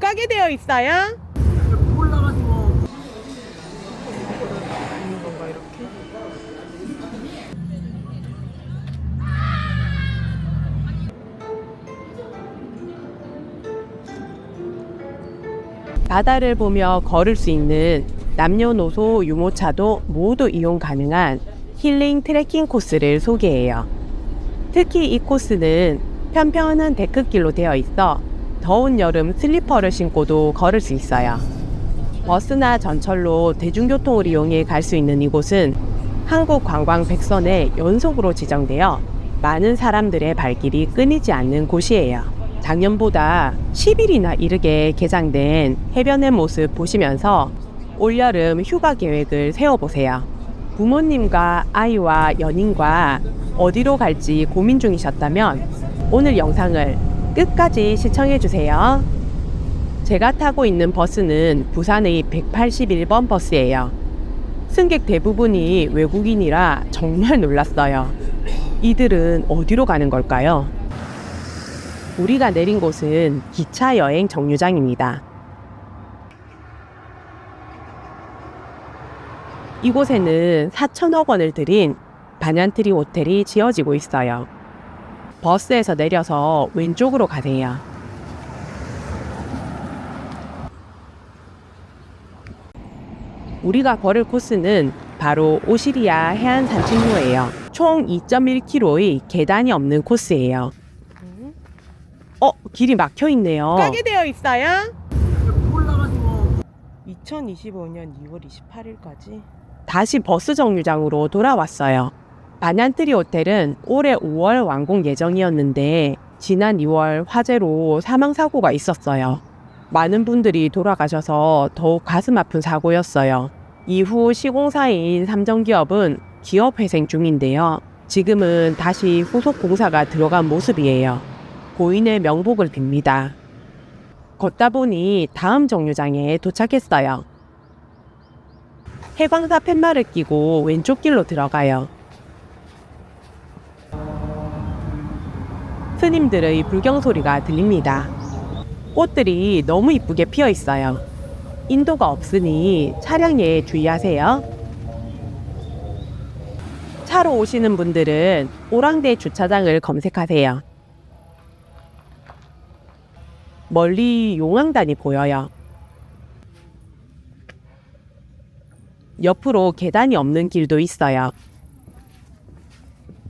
까게 되어 있어요? 올라가지고 있는 건가 이렇게? 바다를 보며 걸을 수 있는 남녀노소 유모차도 모두 이용 가능한 힐링 트레킹 코스를 소개해요. 특히 이 코스는 편편한 데크길로 되어 있어 더운 여름 슬리퍼를 신고도 걸을 수 있어요. 버스나 전철로 대중교통을 이용해 갈 수 있는 이곳은 한국관광 100선에 연속으로 지정되어 많은 사람들의 발길이 끊이지 않는 곳이에요. 작년보다 10일이나 이르게 개장된 해변의 모습 보시면서 올여름 휴가 계획을 세워보세요. 부모님과 아이와 연인과 어디로 갈지 고민 중이셨다면 오늘 영상을 끝까지 시청해주세요. 제가 타고 있는 버스는 부산의 181번 버스예요. 승객 대부분이 외국인이라 정말 놀랐어요. 이들은 어디로 가는 걸까요? 우리가 내린 곳은 기차 여행 정류장입니다. 이곳에는 4천억 원을 들인 반얀트리 호텔이 지어지고 있어요. 버스에서 내려서 왼쪽으로 가세요. 우리가 걸을 코스는 바로 오시리아 해안 산책로예요. 총 2.1km의 계단이 없는 코스예요. 길이 막혀 있네요. 까게 되어 있어요? 올라가지고 2025년 2월 28일까지 다시 버스 정류장으로 돌아왔어요. 반얀트리 호텔은 올해 5월 완공 예정이었는데 지난 2월 화재로 사망사고가 있었어요. 많은 분들이 돌아가셔서 더욱 가슴 아픈 사고였어요. 이후 시공사인 삼정기업은 기업회생 중인데요. 지금은 다시 후속 공사가 들어간 모습이에요. 고인의 명복을 빕니다. 걷다 보니 다음 정류장에 도착했어요. 해광사 팻말을 끼고 왼쪽 길로 들어가요. 스님들의 불경 소리가 들립니다. 꽃들이 너무 이쁘게 피어 있어요. 인도가 없으니 차량에 주의하세요. 차로 오시는 분들은 오랑대 주차장을 검색하세요. 멀리 용왕단이 보여요. 옆으로 계단이 없는 길도 있어요.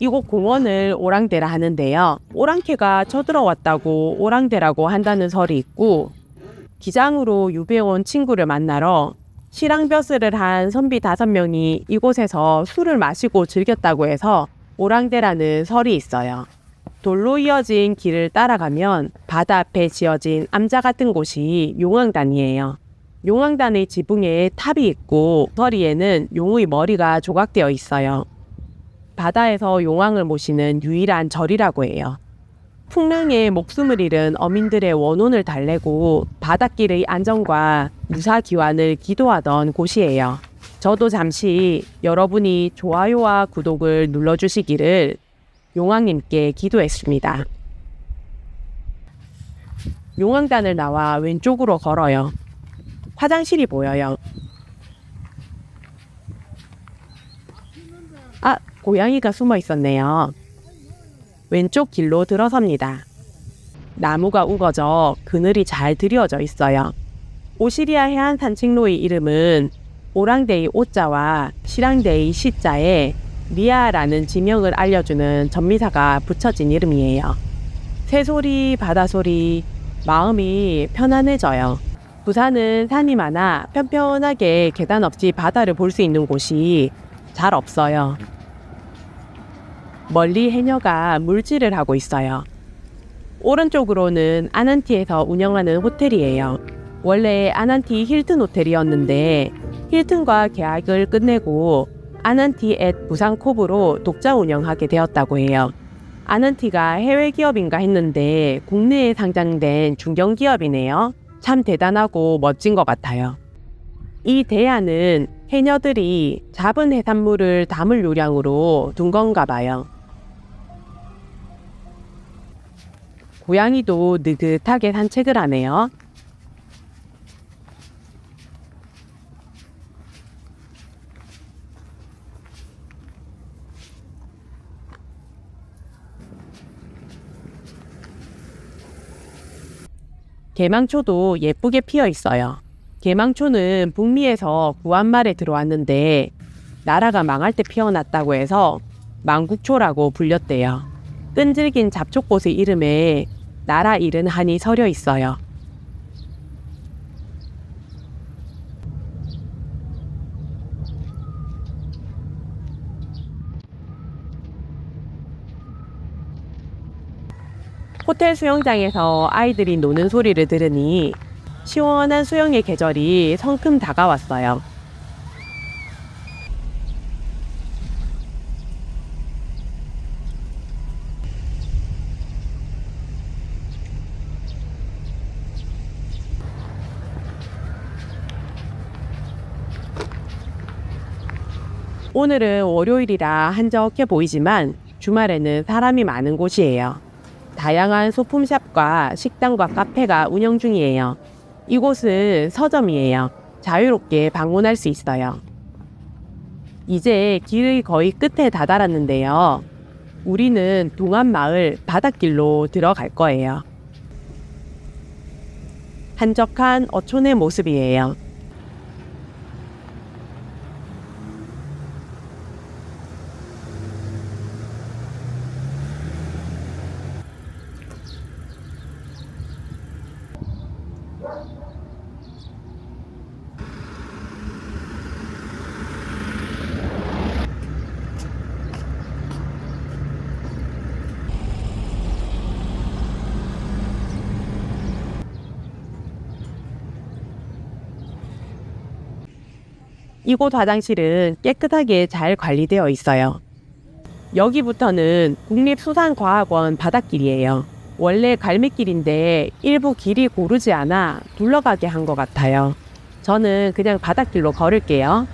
이곳 공원을 오랑대라 하는데요. 오랑캐가 쳐들어왔다고 오랑대라고 한다는 설이 있고 기장으로 유배 온 친구를 만나러 실랑벼슬을 한 선비 5명이 이곳에서 술을 마시고 즐겼다고 해서 오랑대라는 설이 있어요. 돌로 이어진 길을 따라가면 바다 앞에 지어진 암자 같은 곳이 용왕단이에요. 용왕단의 지붕에 탑이 있고 서리에는 용의 머리가 조각되어 있어요. 바다에서 용왕을 모시는 유일한 절이라고 해요. 풍랑에 목숨을 잃은 어민들의 원혼을 달래고 바닷길의 안전과 무사기환을 기도하던 곳이에요. 저도 잠시 여러분이 좋아요와 구독을 눌러주시기를 용왕님께 기도했습니다. 용왕단을 나와 왼쪽으로 걸어요. 화장실이 보여요. 고양이가 숨어 있었네요. 왼쪽 길로 들어섭니다. 나무가 우거져 그늘이 잘 드리워져 있어요. 오시리아 해안 산책로의 이름은 오랑대의 오자와 실랑대의 시자에 리아라는 지명을 알려주는 전미사가 붙여진 이름이에요. 새소리, 바다소리, 마음이 편안해져요. 부산은 산이 많아 편편하게 계단 없이 바다를 볼 수 있는 곳이 잘 없어요. 멀리 해녀가 물질을 하고 있어요. 오른쪽으로는 아난티에서 운영하는 호텔이에요. 원래 아난티 힐튼 호텔이었는데 힐튼과 계약을 끝내고 아난티 앳 부산코브로 독자 운영하게 되었다고 해요. 아난티가 해외 기업인가 했는데 국내에 상장된 중견기업이네요. 참 대단하고 멋진 것 같아요. 이 대야는 해녀들이 잡은 해산물을 담을 요량으로 둔 건가 봐요. 고양이도 느긋하게 산책을 하네요. 개망초도 예쁘게 피어 있어요. 개망초는 북미에서 구한말에 들어왔는데 나라가 망할 때 피어났다고 해서 망국초라고 불렸대요. 끈질긴 잡초꽃의 이름에 나라 잃은 한이 서려 있어요. 호텔 수영장에서 아이들이 노는 소리를 들으니 시원한 수영의 계절이 성큼 다가왔어요. 오늘은 월요일이라 한적해 보이지만 주말에는 사람이 많은 곳이에요. 다양한 소품샵과 식당과 카페가 운영 중이에요. 이곳은 서점이에요. 자유롭게 방문할 수 있어요. 이제 길의 거의 끝에 다다랐는데요. 우리는 동안마을 바닷길로 들어갈 거예요. 한적한 어촌의 모습이에요. 이곳 화장실은 깨끗하게 잘 관리되어 있어요. 여기부터는 국립수산과학원 바닷길이에요. 원래 갈매길인데 일부 길이 고르지 않아 둘러가게 한 것 같아요. 저는 그냥 바닷길로 걸을게요.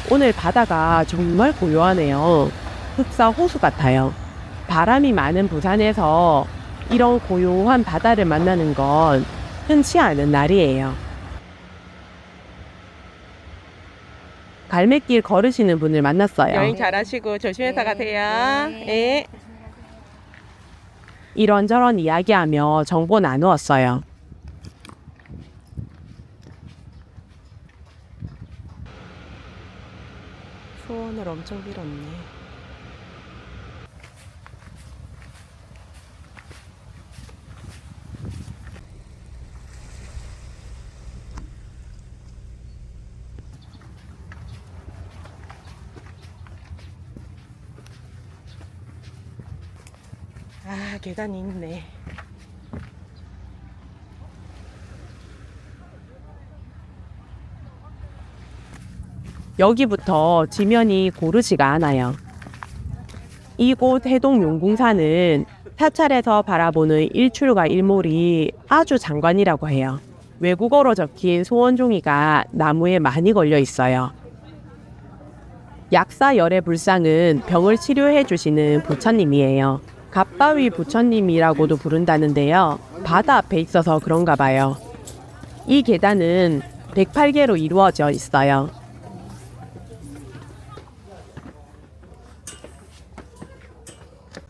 오늘 바다가 정말 고요하네요. 흑사 호수 같아요. 바람이 많은 부산에서 이런 고요한 바다를 만나는 건 흔치 않은 날이에요. 갈매길 걸으시는 분을 만났어요. 여행 잘하시고 조심해서 가세요. 네. 이런저런 이야기하며 정보 나누었어요. 소원을 엄청 빌었네. 아, 계단이 있네. 여기부터 지면이 고르지가 않아요. 이곳 해동용궁산은 사찰에서 바라보는 일출과 일몰이 아주 장관이라고 해요. 외국어로 적힌 소원종이가 나무에 많이 걸려 있어요. 약사열애 불상은 병을 치료해 주시는 부처님이에요. 갓바위 부처님이라고도 부른다는데요. 바다 앞에 있어서 그런가 봐요. 이 계단은 108개로 이루어져 있어요.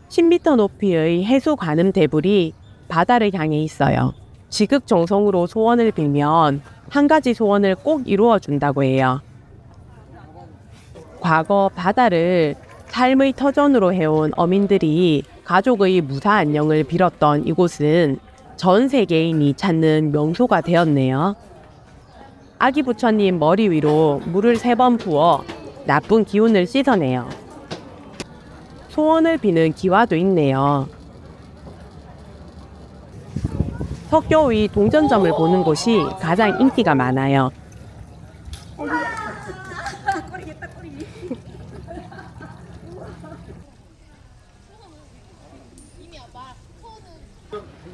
(10m) 높이의 해수 관음 대불이 바다를 향해 있어요. 지극정성으로 소원을 빌면 한 가지 소원을 꼭 이루어 준다고 해요. 과거 바다를 삶의 터전으로 해온 어민들이 가족의 무사 안녕을 빌었던 이곳은 전 세계인이 찾는 명소가 되었네요. 아기 부처님 머리 위로 물을 3번 부어 나쁜 기운을 씻어내요. 소원을 비는 기와도 있네요. 석교의 동전점을 보는 곳이 가장 인기가 많아요.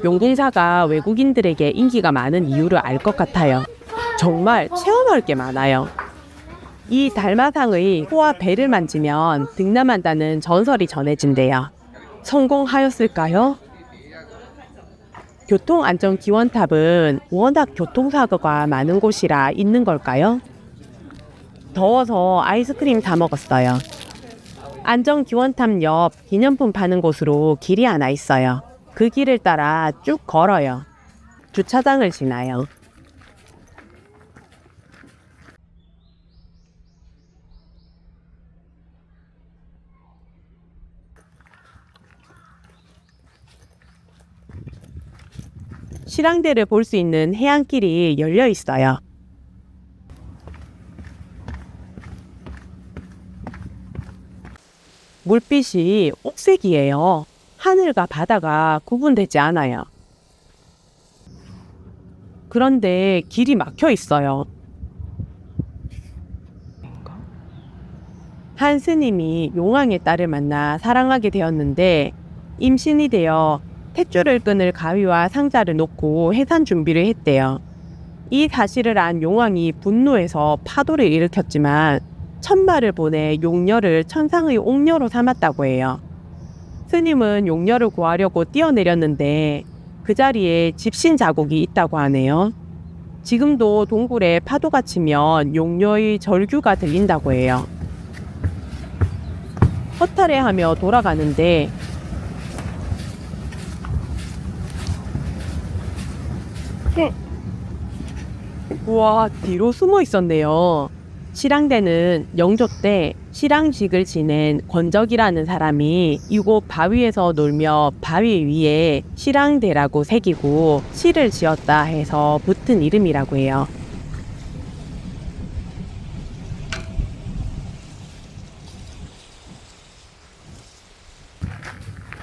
용궁사가 외국인들에게 인기가 많은 이유를 알 것 같아요. 정말 체험할 게 많아요. 이 달마상의 코와 배를 만지면 등남한다는 전설이 전해진대요. 성공하였을까요? 교통안전기원탑은 워낙 교통사고가 많은 곳이라 있는 걸까요? 더워서 아이스크림 사 먹었어요. 안전기원탑 옆 기념품 파는 곳으로 길이 하나 있어요. 그 길을 따라 쭉 걸어요. 주차장을 지나요. 실황대를 볼 수 있는 해안길이 열려 있어요. 물빛이 옥색이에요. 하늘과 바다가 구분되지 않아요. 그런데 길이 막혀 있어요. 한 스님이 용왕의 딸을 만나 사랑하게 되었는데 임신이 되어 탯줄을 끊을 가위와 상자를 놓고 해산 준비를 했대요. 이 사실을 안 용왕이 분노해서 파도를 일으켰지만 천마를 보내 용녀를 천상의 옥녀로 삼았다고 해요. 스님은 용녀를 구하려고 뛰어내렸는데 그 자리에 집신 자국이 있다고 하네요. 지금도 동굴에 파도가 치면 용녀의 절규가 들린다고 해요. 허탈해하며 돌아가는데 우와, 뒤로 숨어 있었네요. 실황대는 영조 때 실황직을 지낸 권적이라는 사람이 이곳 바위에서 놀며 바위 위에 실황대라고 새기고 시를 지었다 해서 붙은 이름이라고 해요.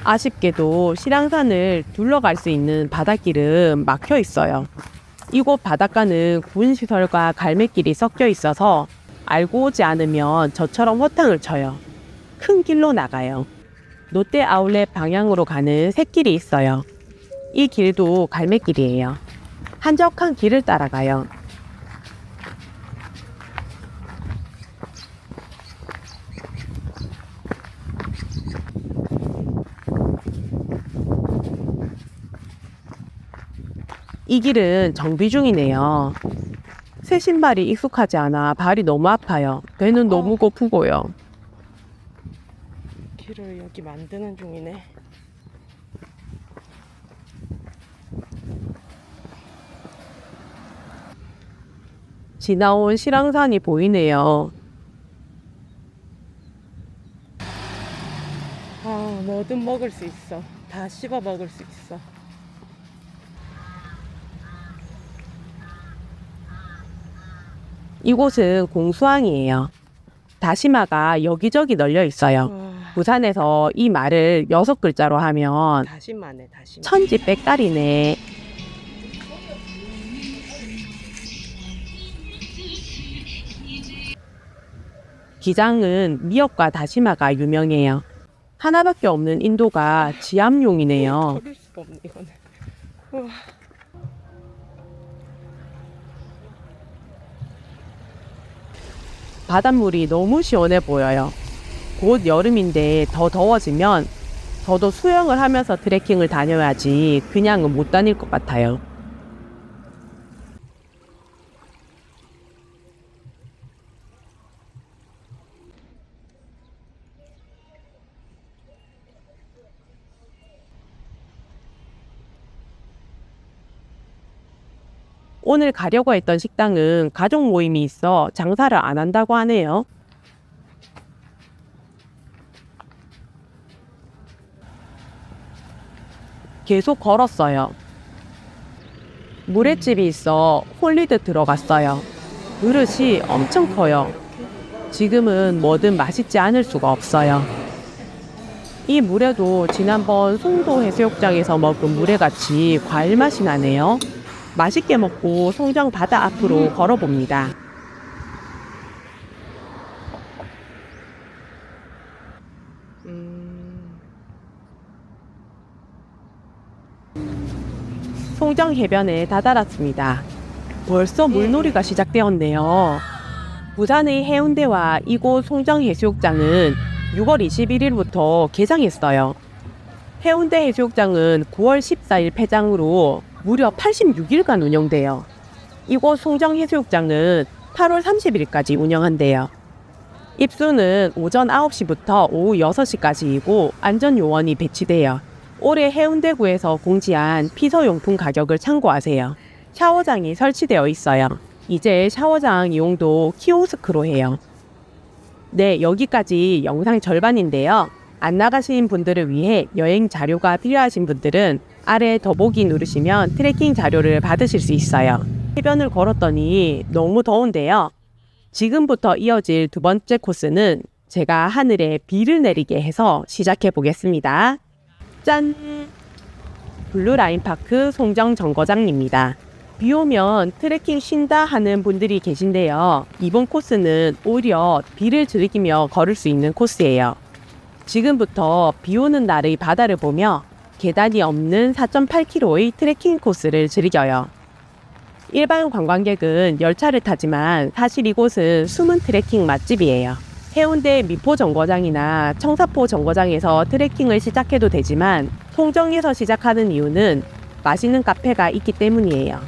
아쉽게도 실황산을 둘러갈 수 있는 바닷길은 막혀 있어요. 이곳 바닷가는 군시설과 갈매길이 섞여 있어서 알고 오지 않으면 저처럼 허탕을 쳐요. 큰 길로 나가요. 롯데 아울렛 방향으로 가는 샛길이 있어요. 이 길도 갈매길이에요. 한적한 길을 따라가요. 이 길은 정비 중이네요. 새 신발이 익숙하지 않아 발이 너무 아파요. 배는 너무 고프고요. 길을 여기 만드는 중이네. 지나온 실황산이 보이네요. 뭐든 먹을 수 있어. 다 씹어 먹을 수 있어. 이곳은 공수항이에요. 다시마가 여기저기 널려 있어요. 부산에서 이 말을 6글자로 하면 다시마네, 다시마. 천지 빽다리네. 기장은 미역과 다시마가 유명해요. 하나밖에 없는 인도가 지압용이네요. 버릴 수가 없네, 이거는. 바닷물이 너무 시원해 보여요. 곧 여름인데 더 더워지면 저도 수영을 하면서 트레킹을 다녀야지 그냥은 못 다닐 것 같아요. 오늘 가려고 했던 식당은 가족 모임이 있어 장사를 안 한다고 하네요. 계속 걸었어요. 물회집이 있어 홀리듯 들어갔어요. 그릇이 엄청 커요. 지금은 뭐든 맛있지 않을 수가 없어요. 이 물회도 지난번 송도 해수욕장에서 먹은 물회같이 과일 맛이 나네요. 맛있게 먹고 송정 바다 앞으로 걸어봅니다. 송정 해변에 다다랐습니다. 벌써 물놀이가 시작되었네요. 부산의 해운대와 이곳 송정 해수욕장은 6월 21일부터 개장했어요. 해운대 해수욕장은 9월 14일 폐장으로 무려 86일간 운영돼요. 이곳 송정 해수욕장은 8월 30일까지 운영한대요. 입수는 오전 9시부터 오후 6시까지이고 안전요원이 배치돼요. 올해 해운대구에서 공지한 피서용품 가격을 참고하세요. 샤워장이 설치되어 있어요. 이제 샤워장 이용도 키오스크로 해요. 네, 여기까지 영상 절반인데요. 안 나가신 분들을 위해 여행 자료가 필요하신 분들은 아래 더보기 누르시면 트레킹 자료를 받으실 수 있어요. 해변을 걸었더니 너무 더운데요. 지금부터 이어질 두 번째 코스는 제가 하늘에 비를 내리게 해서 시작해 보겠습니다. 짠! 블루라인파크 송정 정거장입니다. 비 오면 트레킹 쉰다 하는 분들이 계신데요. 이번 코스는 오히려 비를 즐기며 걸을 수 있는 코스예요. 지금부터 비 오는 날의 바다를 보며 계단이 없는 4.8km의 트레킹 코스를 즐겨요. 일반 관광객은 열차를 타지만 사실 이곳은 숨은 트레킹 맛집이에요. 해운대 미포 정거장이나 청사포 정거장에서 트레킹을 시작해도 되지만 송정에서 시작하는 이유는 맛있는 카페가 있기 때문이에요.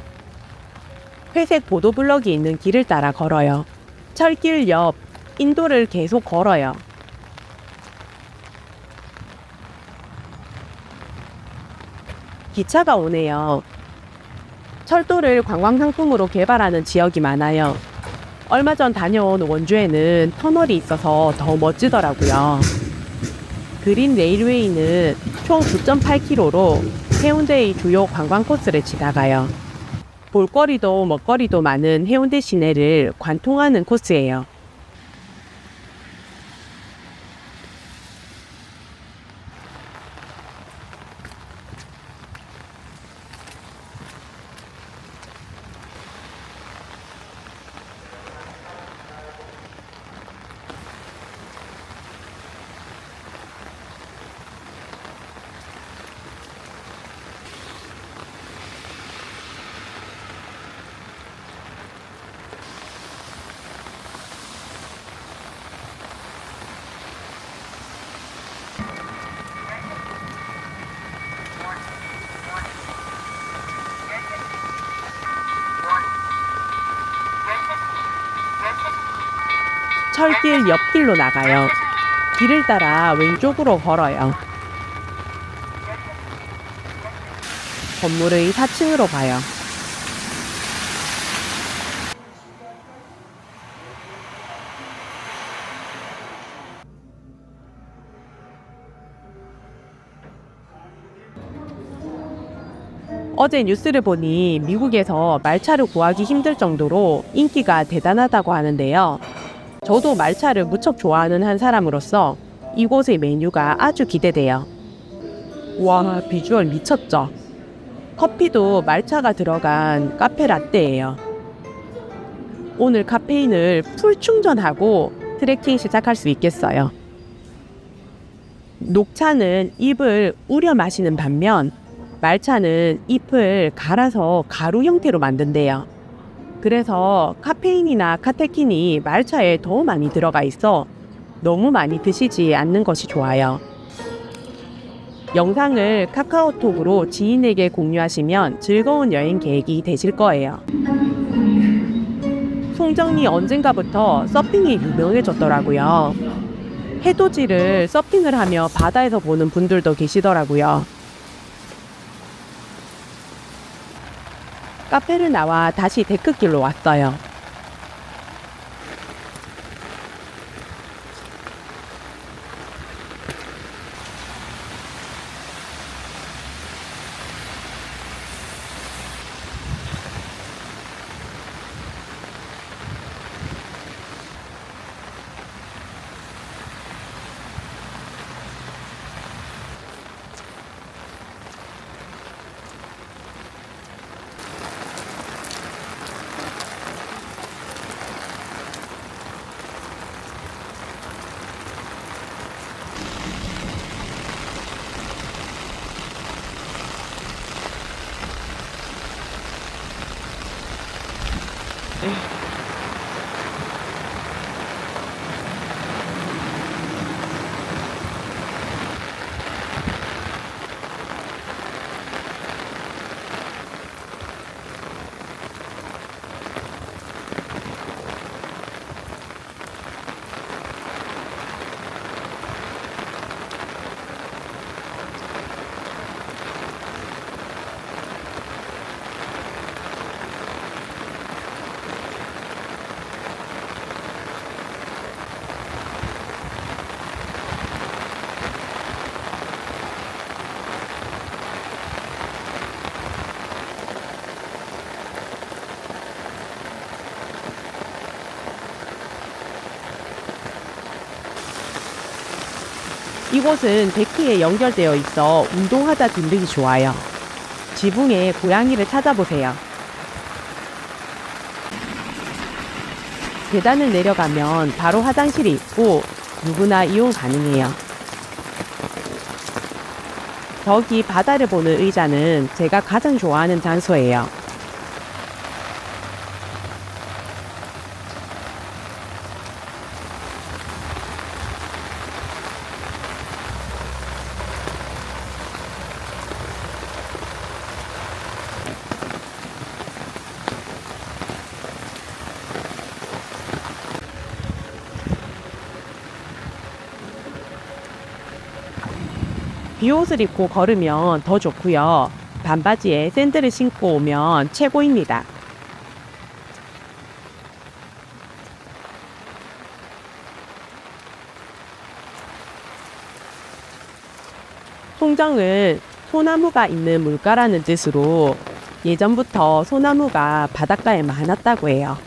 회색 보도블럭이 있는 길을 따라 걸어요. 철길 옆 인도를 계속 걸어요. 기차가 오네요. 철도를 관광상품으로 개발하는 지역이 많아요. 얼마 전 다녀온 원주에는 터널이 있어서 더 멋지더라고요. 그린 레일웨이는 총 9.8km로 해운대의 주요 관광 코스를 지나가요. 볼거리도 먹거리도 많은 해운대 시내를 관통하는 코스예요. 철길 옆길로 나가요. 길을 따라 왼쪽으로 걸어요. 건물의 4층으로 가요. 어제 뉴스를 보니 미국에서 말차를 구하기 힘들 정도로 인기가 대단하다고 하는데요. 저도 말차를 무척 좋아하는 한 사람으로서 이곳의 메뉴가 아주 기대돼요. 와, 비주얼 미쳤죠? 커피도 말차가 들어간 카페 라떼예요. 오늘 카페인을 풀 충전하고 트레킹 시작할 수 있겠어요. 녹차는 잎을 우려 마시는 반면 말차는 잎을 갈아서 가루 형태로 만든대요. 그래서 카페인이나 카테킨이 말차에 더 많이 들어가 있어 너무 많이 드시지 않는 것이 좋아요. 영상을 카카오톡으로 지인에게 공유하시면 즐거운 여행 계획이 되실 거예요. 송정이 언젠가부터 서핑이 유명해졌더라고요. 해돋이를 서핑을 하며 바다에서 보는 분들도 계시더라고요. 카페를 나와 다시 데크길로 왔어요. 이곳은 데크에 연결되어 있어 운동하다 들르기 좋아요. 지붕에 고양이를 찾아보세요. 계단을 내려가면 바로 화장실이 있고 누구나 이용 가능해요. 저기 바다를 보는 의자는 제가 가장 좋아하는 장소예요. 비옷을 입고 걸으면 더 좋고요. 반바지에 샌들을 신고 오면 최고입니다. 송정은 소나무가 있는 물가라는 뜻으로 예전부터 소나무가 바닷가에 많았다고 해요.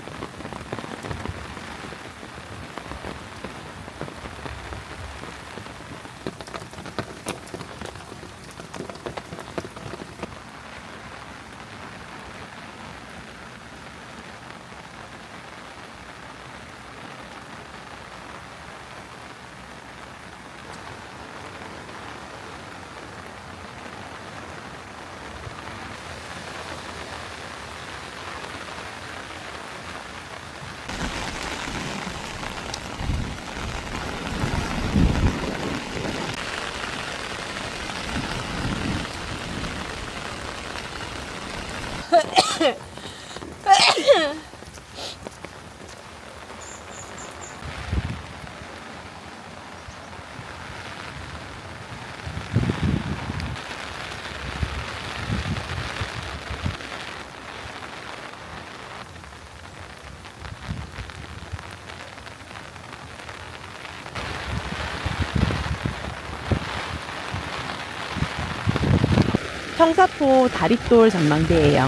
청사포 다릿돌 전망대예요.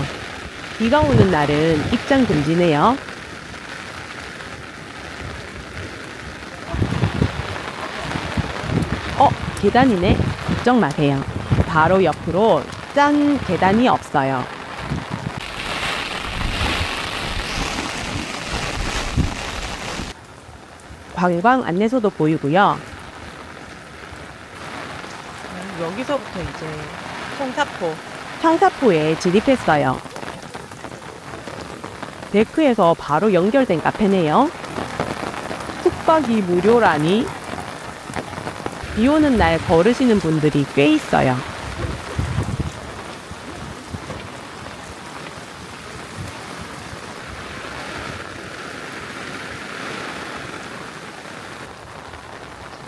비가 오는 날은 입장 금지네요. 계단이네. 걱정 마세요. 바로 옆으로 짠 계단이 없어요. 관광 안내소도 보이고요. 여기서부터 이제 청사포에 진입했어요. 데크에서 바로 연결된 카페네요. 숙박이 무료라니? 비 오는 날 걸으시는 분들이 꽤 있어요.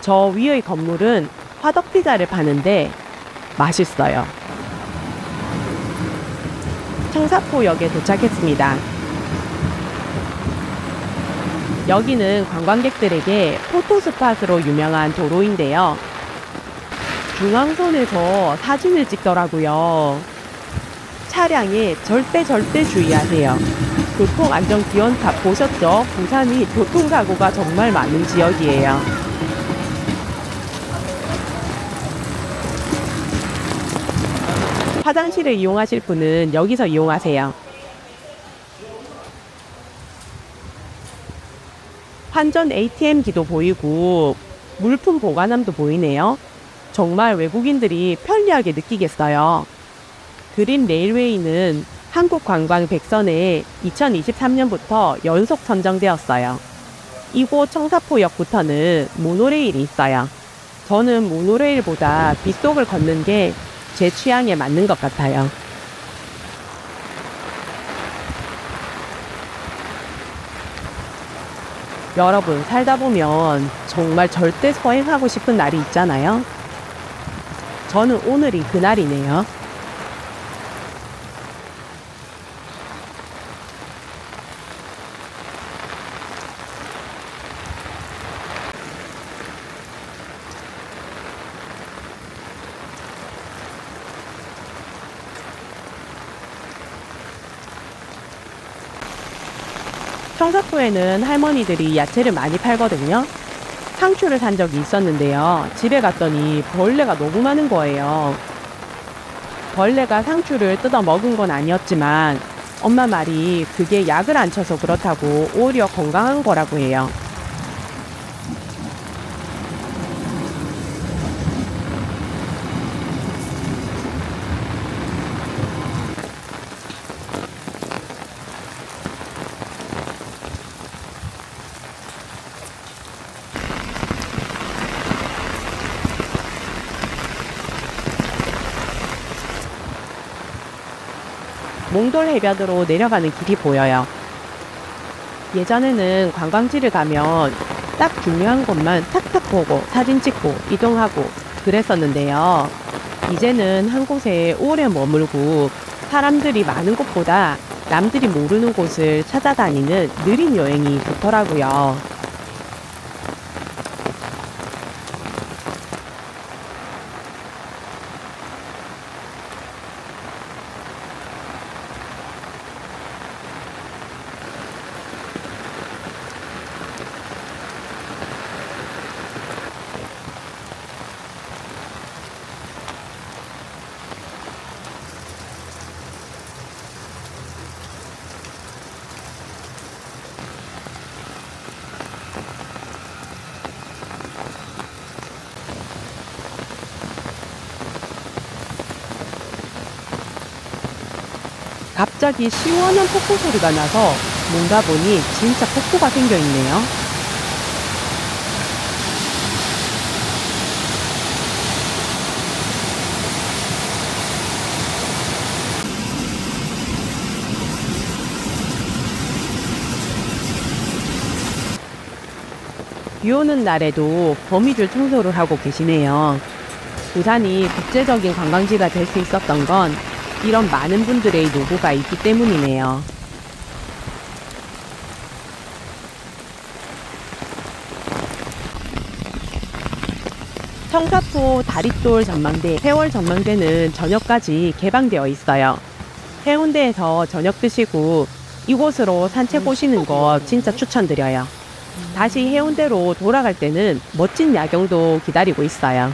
저 위의 건물은 화덕피자를 파는데 맛있어요. 청사포역에 도착했습니다. 여기는 관광객들에게 포토스팟으로 유명한 도로인데요. 중앙선에서 사진을 찍더라고요. 차량에 절대 주의하세요. 교통안전기원탑 보셨죠? 부산이 교통사고가 정말 많은 지역이에요. 화장실을 이용하실 분은 여기서 이용하세요. 환전 ATM기도 보이고 물품 보관함도 보이네요. 정말 외국인들이 편리하게 느끼겠어요. 그린 레일웨이는 한국관광 100선에 2023년부터 연속 선정되었어요. 이곳 청사포역부터는 모노레일이 있어요. 저는 모노레일보다 빗속을 걷는 게 제 취향에 맞는 것 같아요. 여러분, 살다 보면 정말 절대 서행하고 싶은 날이 있잖아요. 저는 오늘이 그날이네요. 청사포에는 할머니들이 야채를 많이 팔거든요. 상추를 산 적이 있었는데요. 집에 갔더니 벌레가 너무 많은 거예요. 벌레가 상추를 뜯어 먹은 건 아니었지만 엄마 말이 그게 약을 안 쳐서 그렇다고 오히려 건강한 거라고 해요. 몽돌 해변으로 내려가는 길이 보여요. 예전에는 관광지를 가면 딱 중요한 곳만 탁탁 보고 사진 찍고 이동하고 그랬었는데요. 이제는 한 곳에 오래 머물고 사람들이 많은 곳보다 남들이 모르는 곳을 찾아다니는 느린 여행이 좋더라고요. 갑자기 시원한 폭포 소리가 나서 뭔가 보니 진짜 폭포가 생겨 있네요. 비 오는 날에도 거미줄 청소를 하고 계시네요. 부산이 국제적인 관광지가 될 수 있었던 건 이런 많은 분들의 노고가 있기 때문이네요. 청사포 다릿돌 전망대, 해월 전망대는 저녁까지 개방되어 있어요. 해운대에서 저녁 드시고 이곳으로 산책 오시는 거 진짜 추천드려요. 다시 해운대로 돌아갈 때는 멋진 야경도 기다리고 있어요.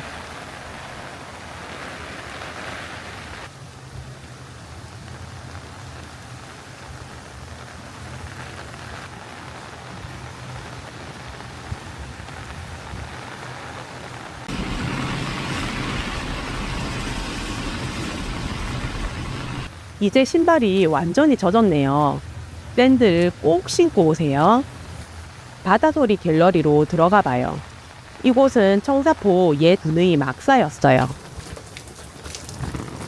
이제 신발이 완전히 젖었네요. 샌들 꼭 신고 오세요. 바다소리 갤러리로 들어가 봐요. 이곳은 청사포 옛 분의 막사였어요.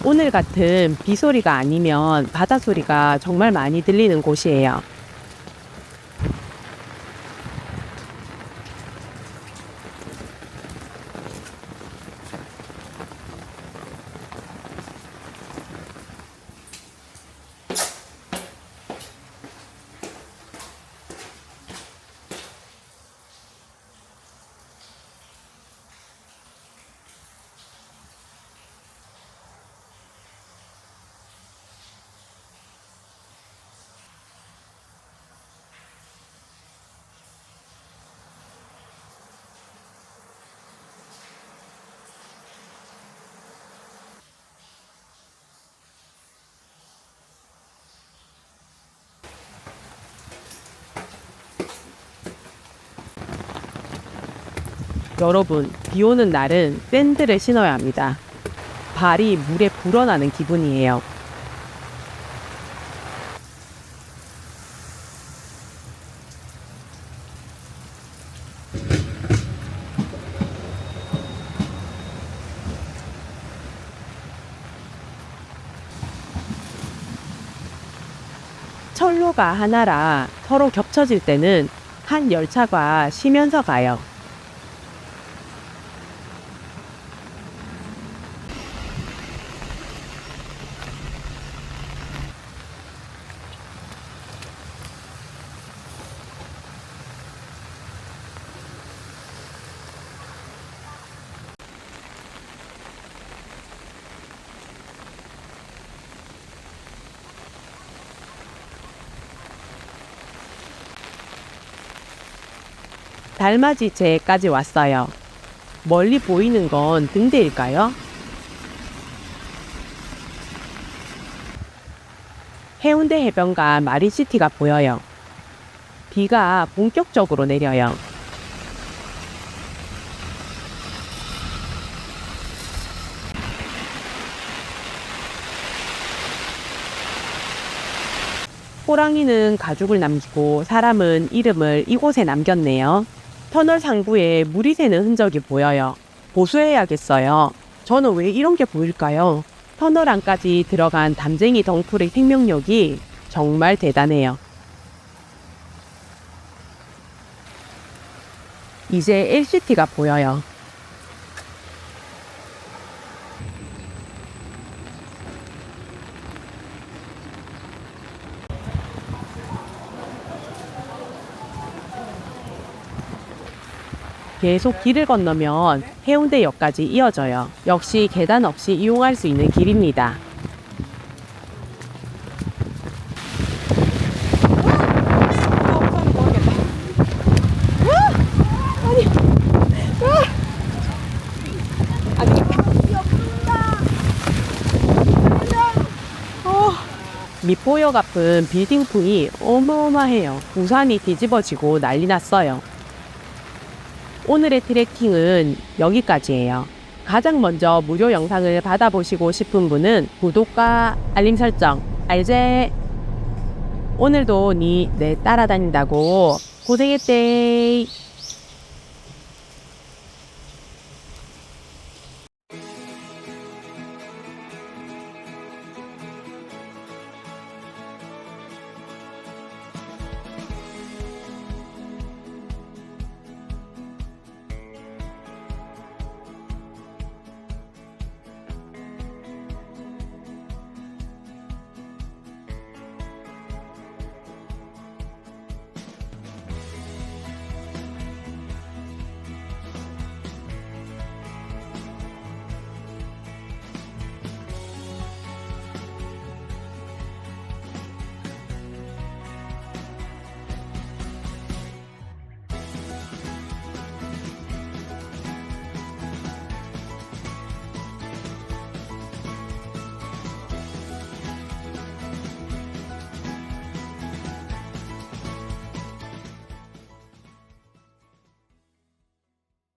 오늘 같은 비소리가 아니면 바다소리가 정말 많이 들리는 곳이에요. 여러분, 비 오는 날은 샌들을 신어야 합니다. 발이 물에 불어나는 기분이에요. 철로가 하나라 서로 겹쳐질 때는 한 열차가 쉬면서 가요. 달맞이제까지 왔어요. 멀리 보이는 건 등대일까요? 해운대 해변과 마린시티가 보여요. 비가 본격적으로 내려요. 호랑이는 가죽을 남기고 사람은 이름을 이곳에 남겼네요. 터널 상부에 물이 새는 흔적이 보여요. 보수해야겠어요. 저는 왜 이런 게 보일까요? 터널 안까지 들어간 담쟁이 덩쿨의 생명력이 정말 대단해요. 이제 LCT가 보여요. 계속 길을 건너면 해운대역까지 이어져요. 역시 계단 없이 이용할 수 있는 길입니다. 미포역 앞은 빌딩풍이 어마어마해요. 우산이 뒤집어지고 난리 났어요. 오늘의 트레킹은 여기까지예요. 가장 먼저 무료 영상을 받아보시고 싶은 분은 구독과 알림 설정, 알제? 오늘도 내 따라다닌다고 고생했대.